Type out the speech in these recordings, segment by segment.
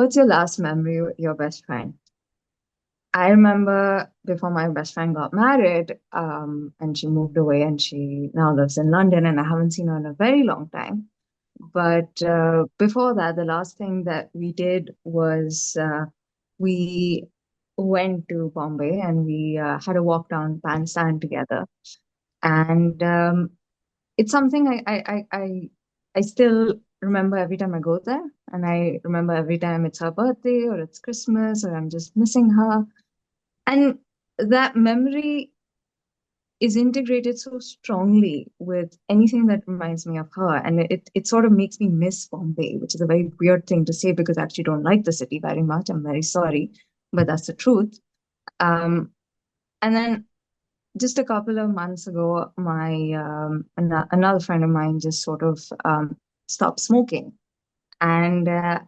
What's your last memory with your best friend? I remember before my best friend got married, and she moved away and she now lives in London, and I haven't seen her in a very long time. But before that, the last thing that we did was we went to Bombay and we had a walk down Bandstand together. And it's something I still remember every time I go there. And I remember every time it's her birthday or it's Christmas or I'm just missing her. And that memory is integrated so strongly with anything that reminds me of her. And it sort of makes me miss Bombay, which is a very weird thing to say because I actually don't like the city very much. I'm very sorry, but that's the truth. Um, and then just a couple of months ago, my another friend of mine just sort of stopped smoking. And I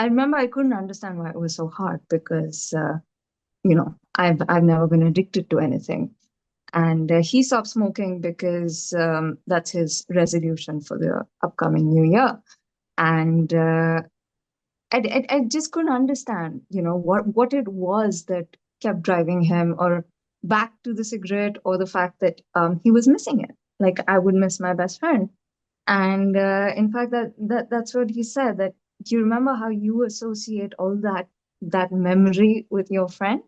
remember I couldn't understand why it was so hard because I've never been addicted to anything. And he stopped smoking because that's his resolution for the upcoming new year. And I just couldn't understand, what it was that kept driving him or back to the cigarette or the fact that he was missing it. Like I would miss my best friend. And in fact, that's what he said, that do you remember how you associate all that memory with your friend?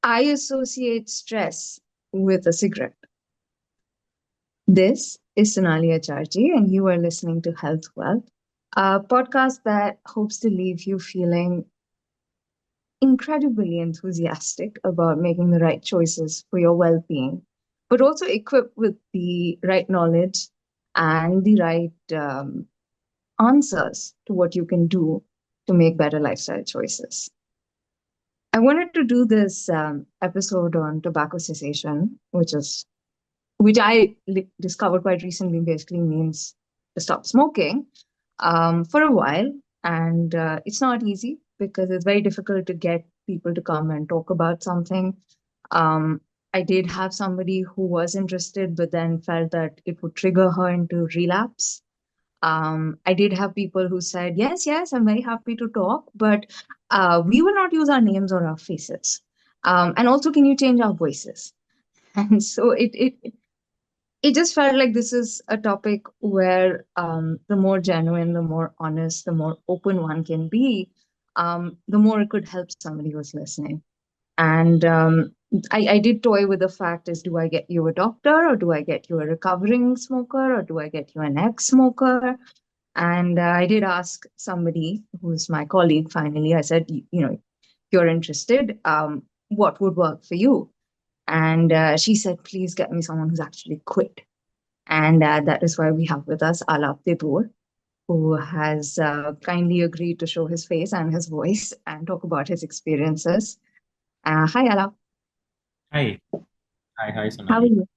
I associate stress with a cigarette. This is Sonali Acharji, and you are listening to Health Wealth, a podcast that hopes to leave you feeling incredibly enthusiastic about making the right choices for your well being, but also equipped with the right knowledge and the right answers to what you can do to make better lifestyle choices. I wanted to do this episode on tobacco cessation, which I discovered quite recently basically means to stop smoking for a while. And it's not easy because it's very difficult to get people to come and talk about something. Um, I did have somebody who was interested, but then felt that it would trigger her into relapse. I did have people who said, yes, yes, I'm very happy to talk, but we will not use our names or our faces. And also, can you change our voices? And so it just felt like this is a topic where the more genuine, the more honest, the more open one can be, the more it could help somebody who's listening. And I did toy with the fact is, do I get you a doctor or do I get you a recovering smoker or do I get you an ex-smoker? And I did ask somebody who's my colleague finally, I said, if you're interested, what would work for you? And she said, please get me someone who's actually quit. And that is why we have with us Aalap Deboor, who has kindly agreed to show his face and his voice and talk about his experiences. Hi, Aalap. Hi, hi, How are Sonali. you?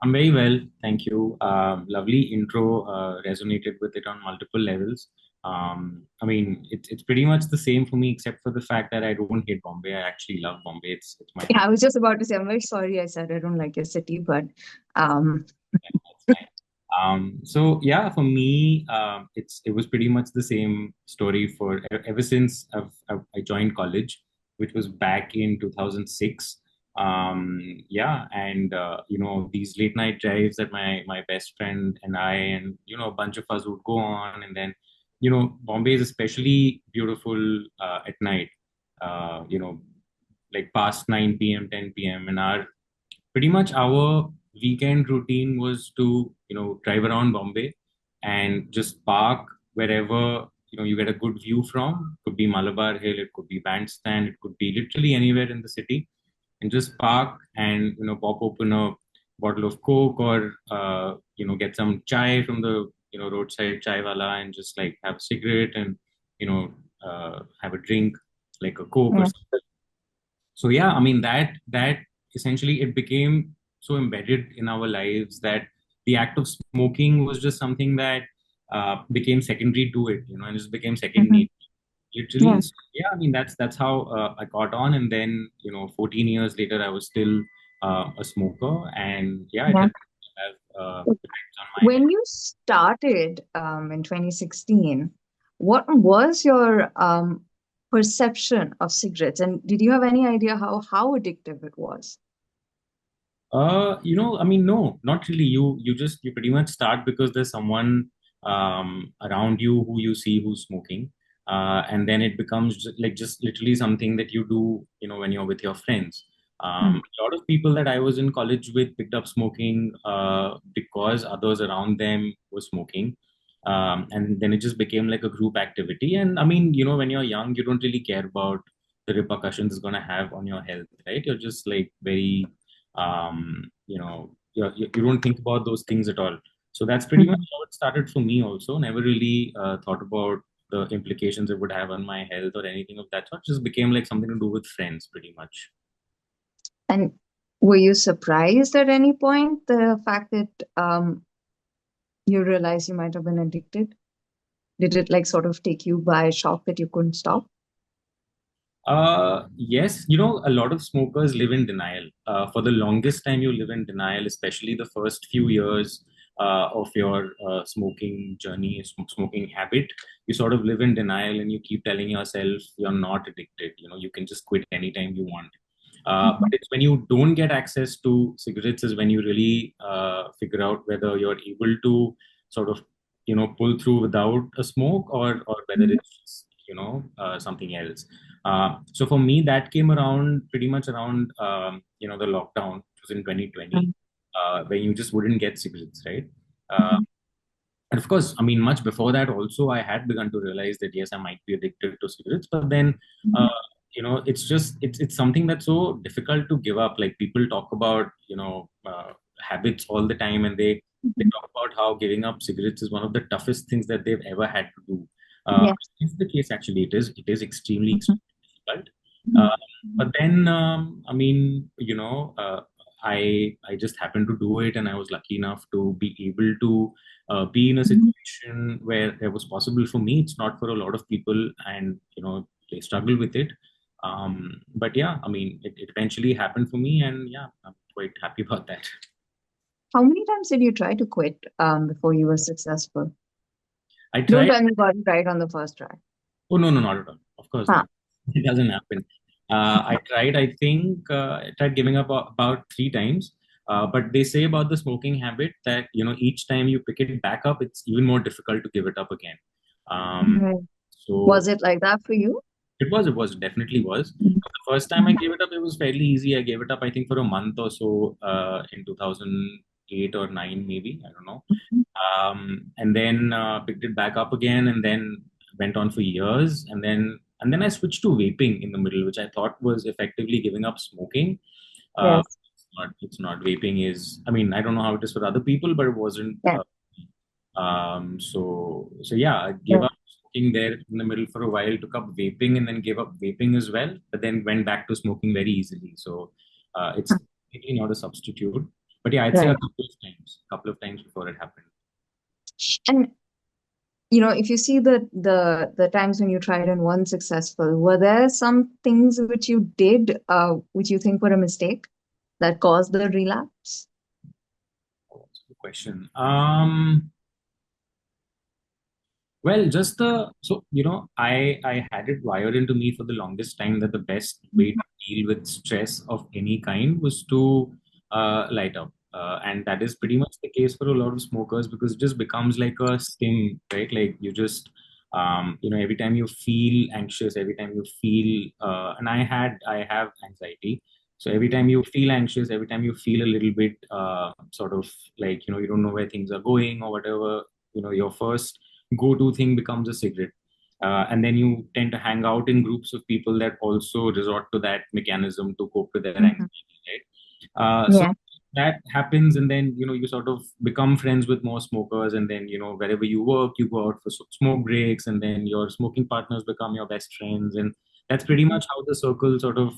I'm very well, thank you. Lovely intro, resonated with it on multiple levels. I mean, it's pretty much the same for me, except for the fact that I don't hate Bombay. I actually love Bombay. It's my Yeah, I was just about to say, I'm very sorry I said I don't like your city, but um, it's fine. So yeah, for me, it was pretty much the same story for ever since I joined college, which was back in 2006. Yeah, and these late night drives that my best friend and I and a bunch of us would go on, and then Bombay is especially beautiful at night. Like past 9 p.m., 10 p.m. and our weekend routine was to drive around Bombay and just park wherever you get a good view from. Could be Malabar Hill, it could be Bandstand, it could be literally anywhere in the city, and just park and pop open a bottle of Coke or get some chai from the roadside chai wala and just like have a cigarette and you know have a drink like a Coke or yeah. something. So yeah, I mean that essentially it became so embedded in our lives that the act of smoking was just something that became secondary to it, and just became second Mhm. nature. Literally, Yeah. so, yeah. I mean that's how I got on, and then 14 years later, I was still a smoker, and yeah, it Yeah. has have effects on my health. When you started in 2016, What was your perception of cigarettes, and did you have any idea how addictive it was? I mean, no, not really. You pretty much start because there's someone around you who you see who's smoking, and then it becomes like just literally something that you do, when you're with your friends. Mm. A lot of people that I was in college with picked up smoking because others around them were smoking. And then it just became like a group activity. And I mean, when you're young, you don't really care about the repercussions it's going to have on your health, right? You're just like very you don't think about those things at all. So that's pretty much Mhm. how it started for me also. Never really thought about the implications it would have on my health or anything of that sort. Just became like something to do with friends pretty much. And were you surprised at any point the fact that you realized you might have been addicted? Did it like sort of take you by shock that you couldn't stop? Yes, a lot of smokers live in denial. For the longest time, you live in denial, especially the first few years of your smoking journey, smoking habit. You sort of live in denial and you keep telling yourself you're not addicted. You can just quit anytime you want. But Mhm. it's when you don't get access to cigarettes is when you really figure out whether you're able to sort of, pull through without a smoke or whether Mhm. it's just, something else. So for me, that came around pretty much around the lockdown, which was in 2020, when you just wouldn't get cigarettes, right? Uh, Mhm. and of course, I mean, much before that, also, I had begun to realize that yes, I might be addicted to cigarettes. But then, uh, Mhm. it's something that's so difficult to give up. Like people talk about habits all the time, and they Mhm. talk about how giving up cigarettes is one of the toughest things that they've ever had to do. Yeah. It's the case actually. It is extremely Mhm. difficult. Mhm. Uh, but then, I mean, I just happened to do it, and I was lucky enough to be able to be in a Mhm. situation where it was possible for me. It's not for a lot of people, and they struggle with it. But yeah, I mean, it eventually happened for me, and yeah, I'm quite happy about that. How many times did you try to quit before you were successful? I Don't tried. tell me you got it right on the first try. Oh no, no, not at all. Of course Huh. not. It doesn't happen. I tried. I think I tried giving up about three times. But they say about the smoking habit that each time you pick it back up, it's even more difficult to give it up again. Um, Right. Was so it like that for you? it definitely was. Mhm. The first time I gave it up, it was fairly easy. I gave it up, I think, for a month or so in 2008 or 9, maybe. I don't know. Mhm. And then picked it back up again, and then went on for years, and then I switched to vaping in the middle, which I thought was effectively giving up smoking. Yes. It's not. Vaping is. I mean, I don't know how it is for other people, but it wasn't. Yeah. So yeah, I gave Yeah. up smoking there in the middle for a while, took up vaping, and then gave up vaping as well, but then went back to smoking very easily. So Huh. it's really not a substitute. But yeah, I'd say Right. a couple of times before it happened. And if you see the times when you tried and weren't successful, were there some things which you did which you think were a mistake that caused the relapse? Oh, that's a good question. Well, just the so I had it wired into me for the longest time that the best way to deal with stress of any kind was to light up, and that is pretty much the case for a lot of smokers because it just becomes like a sting, right? Like you just every time you feel anxious, every time you feel, and I have anxiety, so every time you feel anxious, every time you feel a little bit sort of like you don't know where things are going or whatever, your first go-to thing becomes a cigarette. And then you tend to hang out in groups of people that also resort to that mechanism to cope with their Mhm. anxiety, right? So Yeah. that happens, and then you sort of become friends with more smokers, and then wherever you work, you go out for smoke breaks, and then your smoking partners become your best friends, and that's pretty much how the circle sort of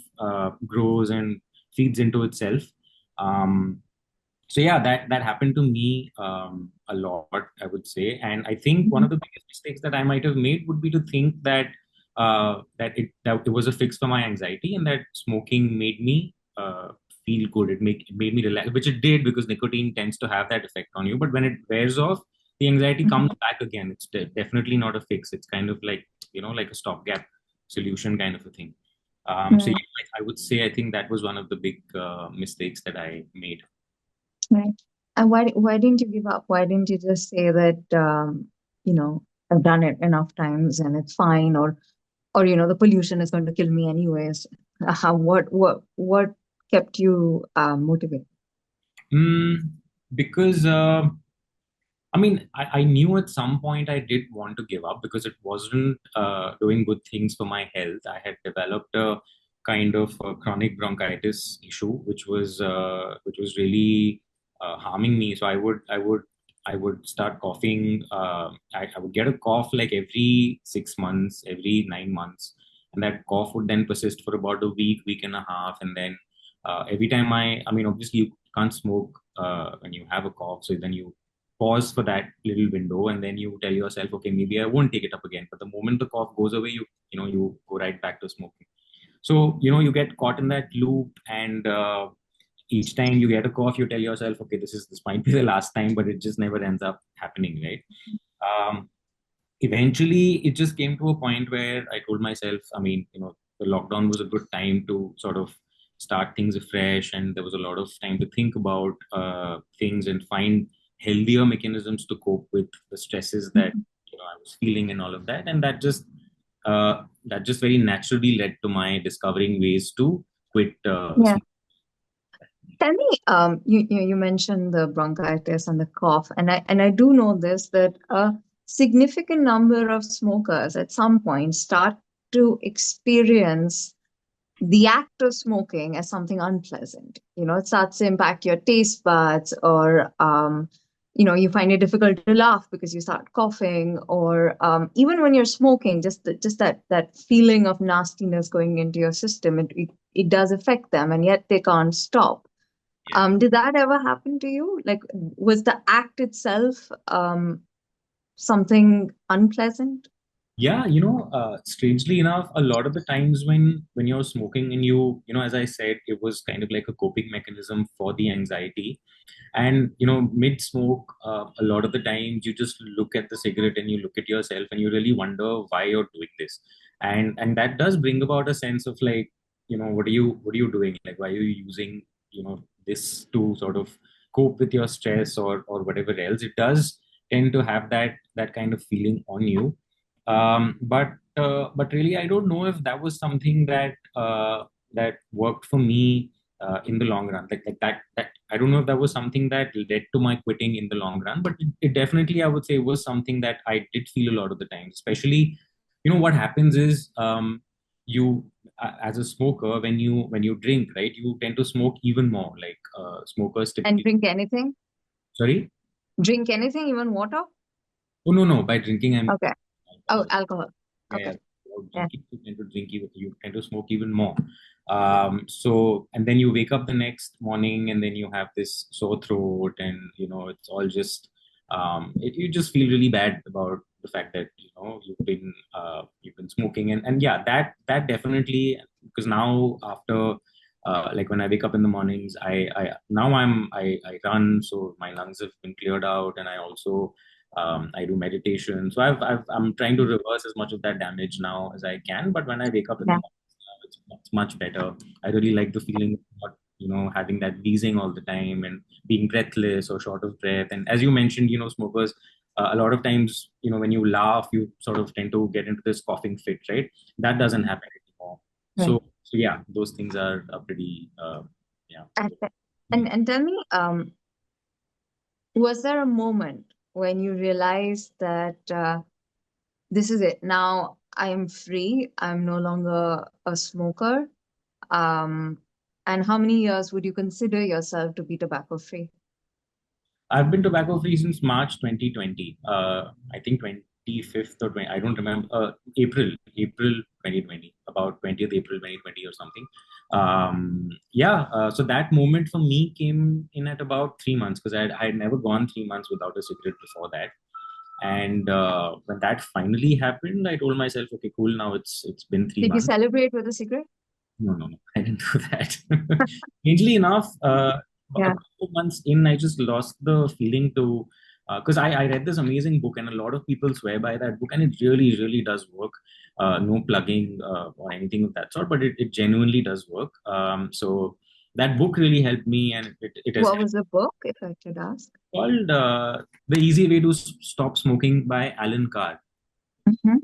grows and feeds into itself. Um, so yeah, that happened to me a lot, I would say. And I think one Mhm. of the biggest mistakes that I might have made would be to think that it was a fix for my anxiety, and that smoking made me feel good. It made me relax, which it did because nicotine tends to have that effect on you. But when it wears off, the anxiety comes Mhm. back again. It's definitely not a fix. It's kind of like, like a stopgap solution kind of a thing. So Right, yeah, I would say I think that was one of the big mistakes that I made. right. And why didn't you give up? Why didn't you just say that you know, I've done it enough times and it's fine, or the pollution is going to kill me anyways? What kept you motivated? Mm, because I mean, I knew at some point I did want to give up because it wasn't doing good things for my health. I had developed a kind of chronic bronchitis issue, which was really harming me. So I would start coughing. I would get a cough like every 6 months, every 9 months, and that cough would then persist for about a week, week and a half, and then every time I mean, obviously you can't smoke when you have a cough, so then you pause for that little window and then you tell yourself, okay, maybe I won't take it up again. But the moment the cough goes away, you go right back to smoking. So you get caught in that loop, and each time you get a cough, you tell yourself, okay, this might be the last time, but it just never ends up happening, right? Eventually it just came to a point where I told myself, I mean, the lockdown was a good time to sort of start things afresh, and there was a lot of time to think about things and find healthier mechanisms to cope with the stresses that Mhm. I was feeling and all of that, and that just very naturally led to my discovering ways to quit Yeah. smoking. Tell me, you mentioned the bronchitis and the cough, and I do know this, that a significant number of smokers at some point start to experience the act of smoking as something unpleasant. It starts to impact your taste buds, or you find it difficult to laugh because you start coughing, or even when you're smoking, just that feeling of nastiness going into your system, it does affect them, and yet they can't stop. Yeah. Did that ever happen to you? Like, was the act itself something unpleasant? Yeah, strangely enough, a lot of the times when you're smoking and as I said, it was kind of like a coping mechanism for the anxiety. And mid smoke, a lot of the times you just look at the cigarette and you look at yourself and you really wonder why you're doing this. And that does bring about a sense of like, what are you doing? Like, why are you using, this to sort of cope with your stress or whatever else? It does tend to have that kind of feeling on you. But really, I don't know if that was something that worked for me in the long run. Like that I don't know if that was something that led to my quitting in the long run, but it definitely, I would say, was something that I did feel a lot of the time. Especially, what happens is, you as a smoker, when you drink, right, you tend to smoke even more. Like smokers And typically. drink anything? Sorry. Drink anything, even water? Oh, no, by drinking I'm Okay. Oh, alcohol. alcohol. Yeah, Okay. yeah. Without Yeah. drinking, you tend to smoke even more. So, and then you wake up the next morning and then you have this sore throat, and it's all just, you just feel really bad about the fact that you've been smoking. And yeah, that definitely, because now after like when I wake up in the mornings, I now I run, so my lungs have been cleared out, and I also I do meditation. So I'm trying to reverse as much of that damage now as I can. But when I wake up in the Yeah. morning, it's much better. I really like the feeling of not, having that wheezing all the time and being breathless or short of breath. And as you mentioned, smokers, a lot of times, when you laugh, you sort of tend to get into this coughing fit, right? That doesn't happen anymore. Right. So yeah, those things are pretty, yeah. And, and tell me, was there a moment when you realized that this is it? Now I am free. I'm no longer a smoker. Um, and how many years would you consider yourself to be tobacco free? I've been tobacco free since March 2020. I think 25th or 20, I don't remember. April 2020, about 20th April 2020 or something. Yeah. So that moment for me came in at about 3 months, because I had never gone 3 months without a cigarette before that. And when that finally happened, I told myself, okay, cool. Now it's been three Did you months. celebrate with a cigarette? No, no, no. I didn't do that. Strangely enough, a Yeah. couple of months in, I just lost the feeling to Because I read this amazing book, and a lot of people swear by that book, and it really, really does work. No plugging or anything of that sort, but it genuinely does work. So that book really helped me, and it has What was the book, if I could ask? called The Easy Way to Stop Smoking by Alan Carr. Hmm.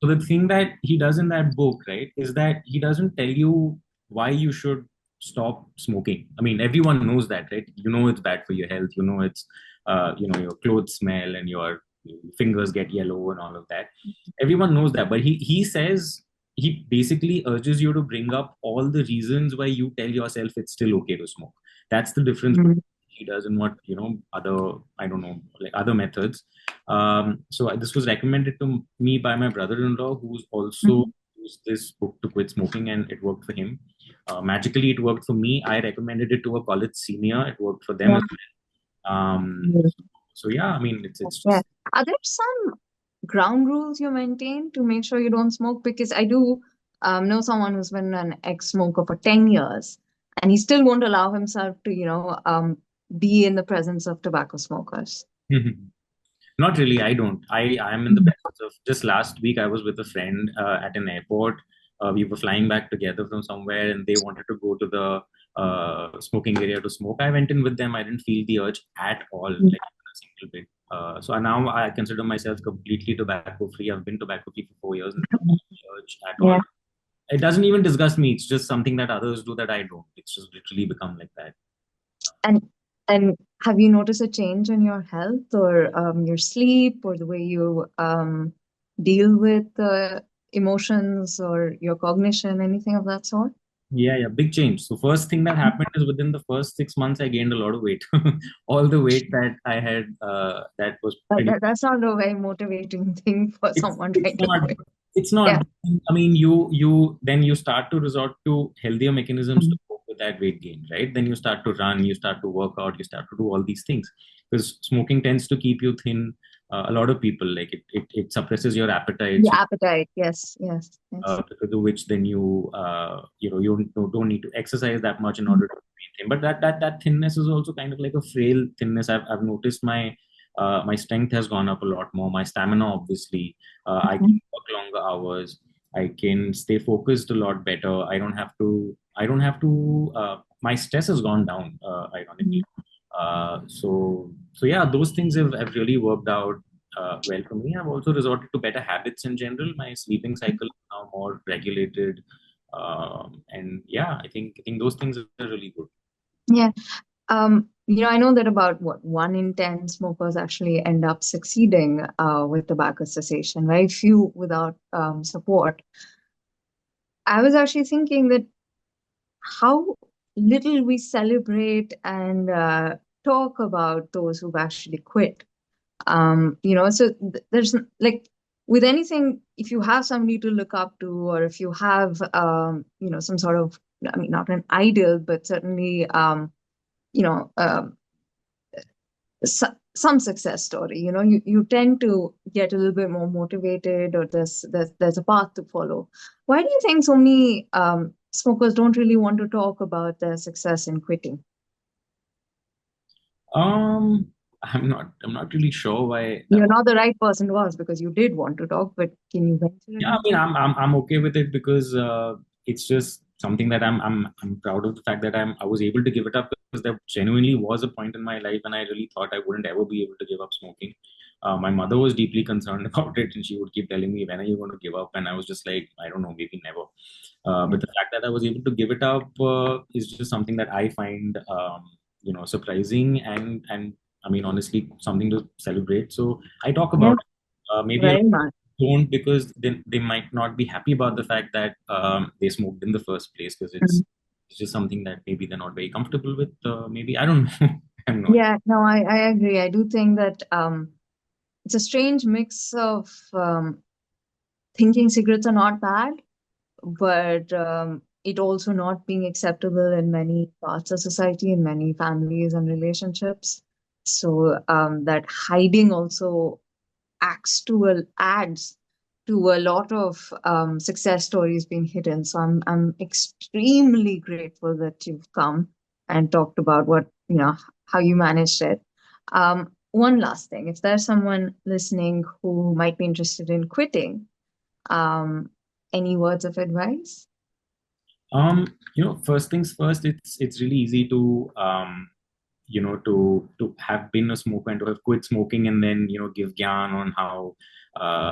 So the thing that he does in that book, right, is that he doesn't tell you why you should stop smoking. I mean, everyone knows that, right? You know it's bad for your health. You know it's, your clothes smell and your fingers get yellow and all of that. Everyone knows that, but he says he basically urges you to bring up all the reasons why you tell yourself it's still okay to smoke. That's the difference between what he does and what other, I don't know, like other methods. So this was recommended to me by my brother-in-law, who's also Hmm. used this book to quit smoking, and it worked for him. Magically, it worked for me. I recommended it to a college senior. It worked for them Yeah. as well. So yeah, I mean, it's Yeah. just Are there some ground rules you maintain to make sure you don't smoke? Because I do know someone who's been an ex-smoker for 10 years and he still won't allow himself to, be in the presence of tobacco smokers. not really. I don't. I am in the Mhm. presence of. Just last week, I was with a friend at an airport. We were flying back together from somewhere, and they wanted to go to the smoking area to smoke. I went in with them. I didn't feel the urge at all, like even a single bit. So now I consider myself completely tobacco free. I've been tobacco free for 4 years, and I don't have the urge at all. Yeah. It doesn't even disgust me. It's just something that others do that I don't. It's just literally become like that. And and have you noticed a change in your health or your sleep or the way you deal with emotions or your cognition, anything of that sort? Yeah, yeah, big change. So first thing that happened is within the first 6 months, I gained a lot of weight. All the weight that I had, that was pretty. That's not a very motivating thing for someone It's trying to not. quit. It's Yeah. not. I mean, you then you start to resort to healthier mechanisms to Mhm. cope with that weight gain, right? Then you start to run, you start to work out, you start to do all these things because smoking tends to keep you thin. A lot of people like it suppresses your appetite. The So appetite, yes, yes, yes. because of which then you don't need to exercise that much in order to maintain. But that thinness is also kind of like a frail thinness. I've noticed my strength has gone up a lot more. My stamina, obviously, I Mhm. can work longer hours. I can stay focused a lot better. I don't have to. I don't have to. My stress has gone down, ironically. So yeah, those things have really worked out well for me. I've also resorted to better habits in general. My sleeping cycle is now more regulated, and yeah, I think those things are really good. Yeah. I know that about what 1 in 10 smokers actually end up succeeding with tobacco cessation. Very few without support. I was actually thinking that how little we celebrate and talk about those who've actually quit. So there's like with anything, if you have somebody to look up to, or if you have, some sort of, I mean, not an ideal, but certainly, you know, um, some success story, you tend to get a little bit more motivated, or there's a path to follow. Why do you think so many smokers don't really want to talk about their success in quitting? I'm not really sure why that. You're not the right person to ask because you did want to talk, but can you venture Yeah, I into mean, it? I'm okay with it because it's just something that I'm proud of the fact that I was able to give it up because there genuinely was a point in my life when I really thought I wouldn't ever be able to give up smoking. My mother was deeply concerned about it, and she would keep telling me, "When are you going to give up?" And I was just like, "I don't know, maybe never." Yeah. But the fact that I was able to give it up is just something that I find, surprising and I mean, honestly, something to celebrate. So I talk Yeah, about it. Maybe a lot very much. don't because they might not be happy about the fact that they smoked in the first place because it's Mhm. it's just something that maybe they're not very comfortable with. Maybe I don't know. I have no idea. Yeah, no, I agree. I do think that it's a strange mix of thinking cigarettes are not bad, but it also not being acceptable in many parts of society, in many families and relationships. So that hiding also adds to a lot of success stories being hidden. So I'm extremely grateful that you've come and talked about how you managed it. one last thing, if there's someone listening who might be interested in quitting, um, any words of advice? First things first, it's really easy to to have been a smoker and to have quit smoking and then give gyan on how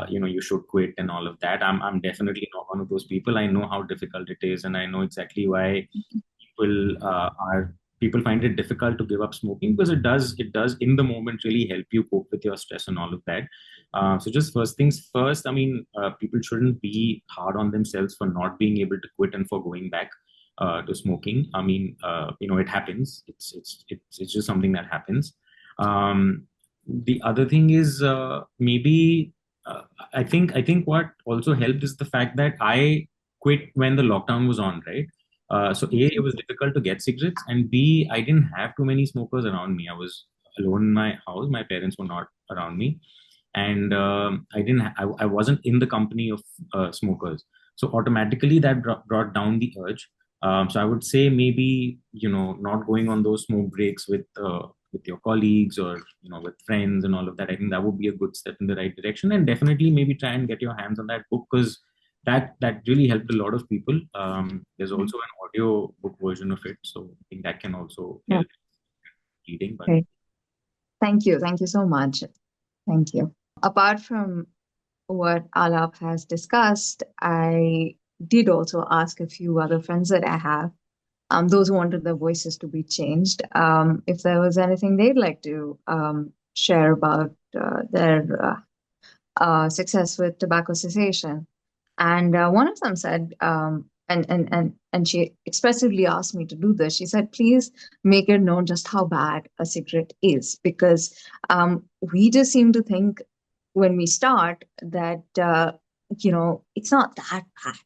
you should quit and all of that. I'm definitely not one of those people. I know how difficult it is, and I know exactly why people find it difficult to give up smoking, because it does in the moment really help you cope with your stress and all of that. So just first things first, I mean, people shouldn't be hard on themselves for not being able to quit and for going back to smoking. I mean, it happens. It's just something that happens. The other thing is, maybe uh, I think what also helped is the fact that I quit when the lockdown was on, right? So A, it was difficult to get cigarettes, and B, I didn't have too many smokers around me. I was alone in my house. My parents were not around me, and I wasn't in the company of smokers. So automatically that brought down the urge. So I would say maybe not going on those smoke breaks with your colleagues or with friends and all of that. I think that would be a good step in the right direction, and definitely maybe try and get your hands on that book, because that really helped a lot of people. There's also an audio book version of it, so I think that can also Yeah, help reading. But great. Thank you. Thank you so much. Thank you. Apart from what Alap has discussed, I did also ask a few other friends that I have, those who wanted their voices to be changed, if there was anything they'd like to share about their success with tobacco cessation. And one of them said, and she expressively asked me to do this. She said, please make it known just how bad a cigarette is, because we just seem to think when we start that it's not that bad.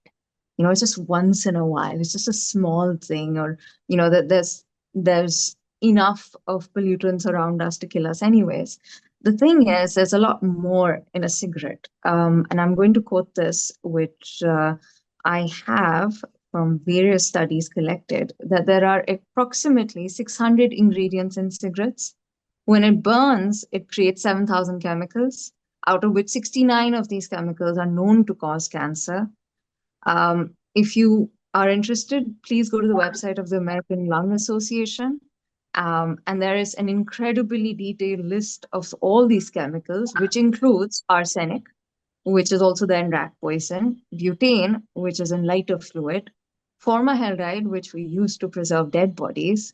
It's just once in a while. It's just a small thing, or that there's enough of pollutants around us to kill us anyways. The thing is, there's a lot more in a cigarette. And I'm going to quote this, which I have from various studies collected, that there are approximately 600 ingredients in cigarettes. When it burns, it creates 7,000 chemicals, out of which 69 of these chemicals are known to cause cancer. If you are interested, please go to the website of the American Lung Association. And there is an incredibly detailed list of all these chemicals, which includes arsenic, which is also then rat poison, butane, which is in lighter fluid, formaheldyde, which we use to preserve dead bodies,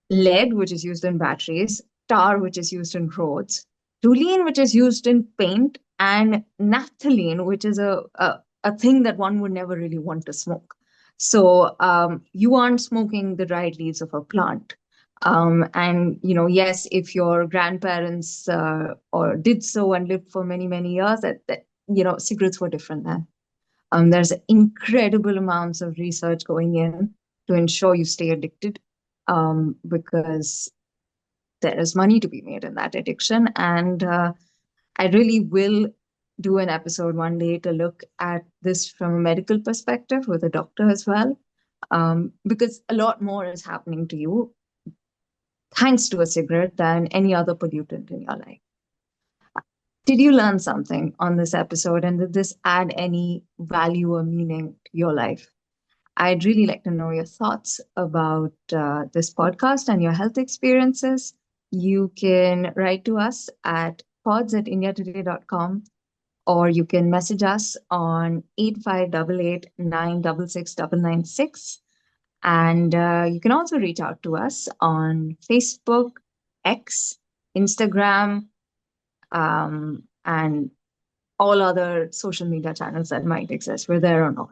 lead, which is used in batteries, tar, which is used in roads, toluene, which is used in paint, and naphthalene, which is a thing that one would never really want to smoke. So you aren't smoking the dried leaves of a plant. And yes, if your grandparents or did so and lived for many, many years, that cigarettes were different then. There's incredible amounts of research going in to ensure you stay addicted, because there is money to be made in that addiction. And I really will do an episode one day to look at this from a medical perspective with a doctor as well, because a lot more is happening to you thanks to a cigarette than any other pollutant in your life. Did you learn something on this episode, and did this add any value or meaning to your life? I'd really like to know your thoughts about this podcast and your health experiences. You can write to us at pods@indiatoday.com, or you can message us on 8588 966 And you can also reach out to us on Facebook, X, Instagram, and all other social media channels that might exist. We're there or not.